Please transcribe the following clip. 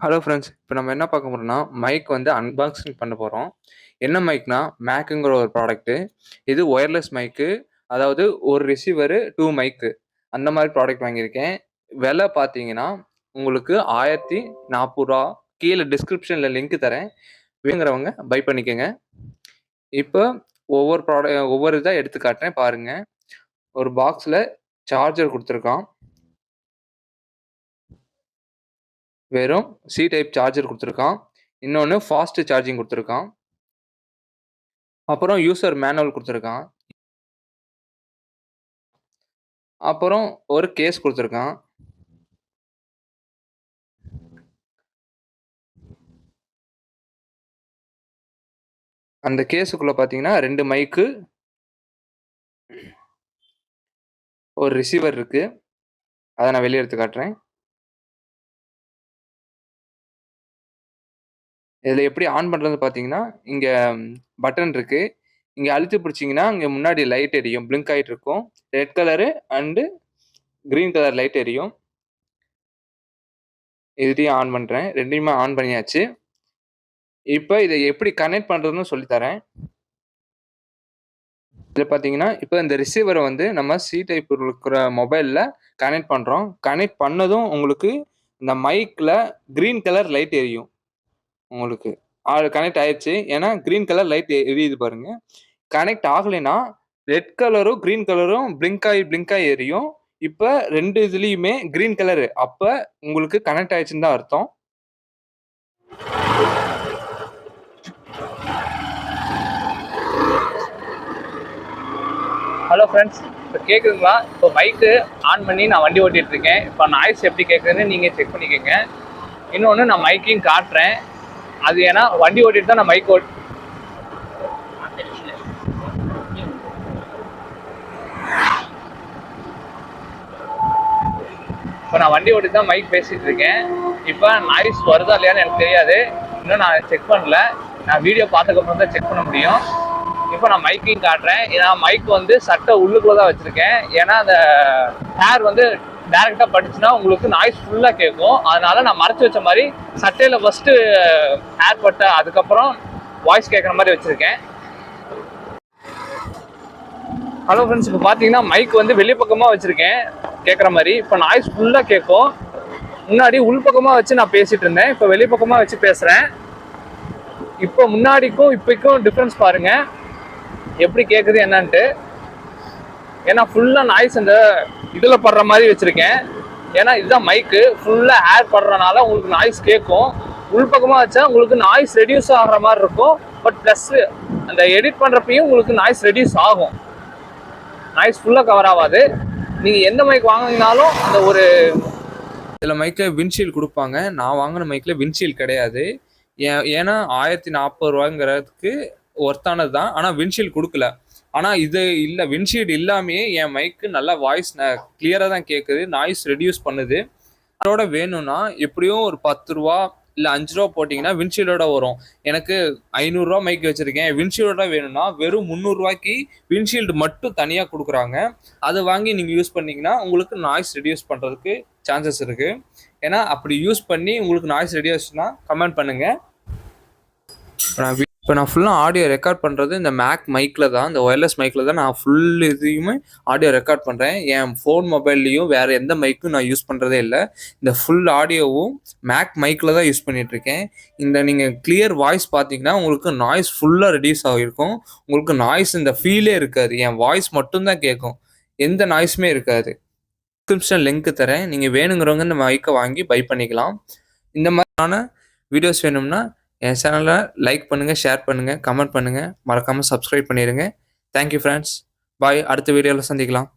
Hello friends. இப்போ நம்ம என்ன பார்க்க போறோம்னா, மைக் வந்து அன்பாக்சிங் பண்ண போறோம். என்ன மைக்னா, மேக்குங்கிற ஒரு ப்ராடக்ட்டு. இது ஒயர்லெஸ் மைக்கு. அதாவது ஒரு ரிசீவரு, 2 மைக்கு. அந்த மாரி ப்ராடக்ட் வாங்கியிருக்கேன். விலை பார்த்தீங்கன்னா, உங்களுக்கு ரூ. 1040. கீழ டிஸ்கிரிப்ஷன்ல லிங்க் தரேன். வேணுங்கிறவங்க பை பண்ணிக்கங்க. இப்போ ஒவ்வொரு இதா எடுத்து காட்டுறேன் பாருங்க. ஒரு பாக்ஸ்ல சார்ஜர் குடுத்துருக்கான். வெறும் சி டைப் சார்ஜர் குடுத்துருக்கான். இன்னொன்னு ஃபாஸ்ட் சார்ஜிங் குடுத்துருக்கான். அப்புறம் யூசர் மேனுவல் குடுத்துருக்கான். அப்புறம் ஒரு கேஸ் குடுத்துருக்கான். அந்த கேஸுக்குள்ள பார்த்தீங்கன்னா 2 மைக்கு, ஒரு ரிசீவர் இருக்கு. அத நான் வெளிய எடுத்து காட்டுறேன். இதுல எப்படி ஆன் பண்றதுன்னு பார்த்தீங்கன்னா, இங்க பட்டன் இருக்கு. இங்க அழுத்தி பிடிச்சீங்கன்னா, இங்க முன்னாடி லைட் எரியும். பிளிங்க் ஆயிட்டு இருக்கும். Red colour and green colour light எரியும். இதுட்டயும் ஆன் பண்றேன். 2யுமே ஆன் பண்ணியாச்சு. இப்ப இத எப்படி கனெக்ட் பண்றதுன்னு சொல்லி தரேன். இதுல பார்த்தீங்கன்னா, இப்ப இந்த ரிசீவர வந்து நம்ம சி டைப் இருக்கிற மொபைல்ல கனெக்ட் பண்றோம். கனெக்ட் பண்ணதும் உங்களுக்கு இந்த மைக்ல கிரீன் கலர் லைட் எரியும் உங்களுக்கு. கனெக்ட் ஆயிருச்சு. ஏன்னா கிரீன் கலர் லைட் எரியுது பாருங்க. கனெக்ட் ஆகலைன்னா, ரெட் கலரும், கிரீன் கலரும் பிளிங்க் ஆயி எரியும். இப்ப 2 இதுலயுமே கிரீன் கலரு. அப்ப உங்களுக்கு கனெக்ட் ஆயிருச்சுன்னு தான் அர்த்தம். ஹலோ ஃப்ரெண்ட்ஸ், இப்போ கேட்குதுங்களா? இப்போ மைக்கு ஆன் பண்ணி நான் வண்டி ஓட்டிகிட்டு இருக்கேன். இப்போ நாய்ஸ் எப்படி கேட்குதுன்னு நீங்கள் செக் பண்ணிக்கோங்க. இன்னொன்று நான் மைக்கையும் காட்டுறேன். அது ஏன்னா வண்டி ஓட்டிட்டு தான் நான் மைக் இப்போ நான் வண்டி ஓட்டிட்டு தான் மைக் பேசிகிட்டு இருக்கேன். இப்போ நாய்ஸ் வருதா இல்லையான்னு எனக்கு தெரியாது. இன்னும் நான் செக் பண்ணல. நான் வீடியோ பார்த்ததுக்கப்புறம் தான் செக் பண்ண முடியும். இப்போ நான் மைக்கையும் காட்டுறேன். நான் மைக் வந்து சட்டை உள்ளுக்குள்ள தான் வச்சுருக்கேன். ஏன்னா அந்த ஹேர் வந்து டேரெக்டாக பட்டுச்சுன்னா உங்களுக்கு நாய்ஸ் ஃபுல்லாக கேட்கும். அதனால நான் மறைச்சி வச்ச மாதிரி சட்டையில் ஃபஸ்ட்டு ஹேர் பட்ட அதுக்கப்புறம் வாய்ஸ் கேட்குற மாதிரி வச்சுருக்கேன். ஹலோ ஃப்ரெண்ட்ஸ், இப்போ பார்த்தீங்கன்னா மைக் வந்து வெளிப்பக்கமாக வச்சுருக்கேன் கேட்குற மாதிரி. இப்போ நாய்ஸ் ஃபுல்லாக கேட்கும். முன்னாடி உள்பக்கமாக வச்சு நான் பேசிகிட்டு இருந்தேன். இப்போ வெளிப்பக்கமாக வச்சு பேசுகிறேன். இப்போ முன்னாடிக்கும் இப்போக்கும் டிஃப்ரென்ஸ் பாருங்கள் எப்படி கேட்குது என்னன்ட்டு. ஏன்னா ஃபுல்லாக நாய்ஸ் இந்த இதில் படுற மாதிரி வச்சுருக்கேன். ஏன்னா இதுதான் மைக்கு. ஃபுல்லாக ஹேர் படுறதுனால உங்களுக்கு நாய்ஸ் கேட்கும். உள்பக்கமாக வச்சா உங்களுக்கு நாய்ஸ் ரெடியூஸ் ஆகிற மாதிரி இருக்கும். பட் ப்ளஸ்ஸு அந்த எடிட் பண்ணுறப்பையும் உங்களுக்கு நாய்ஸ் ரெடியூஸ் ஆகும். நாய்ஸ் ஃபுல்லாக கவர் ஆகாது. நீங்கள் எந்த மைக் வாங்கினாலும் அந்த ஒரு இதுல மைக்ல விண்ட்ஷீல்ட் குடுப்பாங்க. நான் வாங்குன மைக்ல விண்ட்ஷீல்ட் கிடையாது. ஏன்னா ரூ. 1040ங்கிறதுக்கு ஒர்த்தானது தான். ஆனா விண்ட்ஷீல்ட் குடுக்கல. ஆனா இது இல்ல, விண்ட்ஷீல்ட் இல்லாமயே என் மைக்கு நல்லா வாய்ஸ் கிளியரா தான் கேட்குது. நாய்ஸ் ரெடியூஸ் பண்ணுது. அதோட வேணும்னா எப்படியும் ஒரு ரூ. 10 இல்ல ரூ. 5 போட்டீங்கன்னா விண்ட்ஷீல்டோட வரும். எனக்கு ரூ. 500 மைக் வச்சிருக்கேன். விண்ட்ஷீல்டோட வேணும்னா வெறும் ரூ. 300க்கு விண்ட்ஷீல்டு மட்டும் தனியா குடுக்குறாங்க. அத வாங்கி நீங்க யூஸ் பண்ணீங்கன்னா உங்களுக்கு நாய்ஸ் ரெடியூஸ் பண்றதுக்கு சான்சஸ் இருக்கு. ஏன்னா அப்படி யூஸ் பண்ணி உங்களுக்கு நாய்ஸ் ரெடியூஸ்னா கமெண்ட் பண்ணுங்க. இப்போ நான் ஃபுல்லாக ஆடியோ ரெக்கார்ட் பண்ணுறது இந்த மேக் மைக்கில் தான், இந்த ஒயர்லெஸ் மைக்கில் தான் நான் ஃபுல் இதையுமே ஆடியோ ரெக்கார்ட் பண்ணுறேன். என் ஃபோன் மொபைல்லையும் வேறு எந்த மைக்கும் நான் யூஸ் பண்ணுறதே இல்லை. இந்த ஃபுல் ஆடியோவும் மேக் மைக்கில் தான் யூஸ் பண்ணிகிட்ருக்கேன். இந்த நீங்கள் கிளியர் வாய்ஸ் பார்த்தீங்கன்னா உங்களுக்கு நாய்ஸ் ஃபுல்லாக ரெடியூஸ் ஆகிருக்கும். உங்களுக்கு நாய்ஸ் இந்த ஃபீலே இருக்காது. என் வாய்ஸ் மட்டும்தான் கேட்கும். எந்த நாய்ஸுமே இருக்காது. டிஸ்கிரிப்ஷன் லிங்க் தரேன். நீங்கள் வேணுங்கிறவங்க இந்த மைக்கை வாங்கி பை பண்ணிக்கலாம். இந்த மாதிரியான வீடியோஸ் வேணும்னா என் சேனலை லைக் பண்ணுங்கள், ஷேர் பண்ணுங்கள், கமெண்ட் பண்ணுங்கள். மறக்காமல் சப்ஸ்கிரைப் பண்ணிடுங்க. Thank you friends. பாய். அடுத்த வீடியோவில் சந்திக்கலாம்.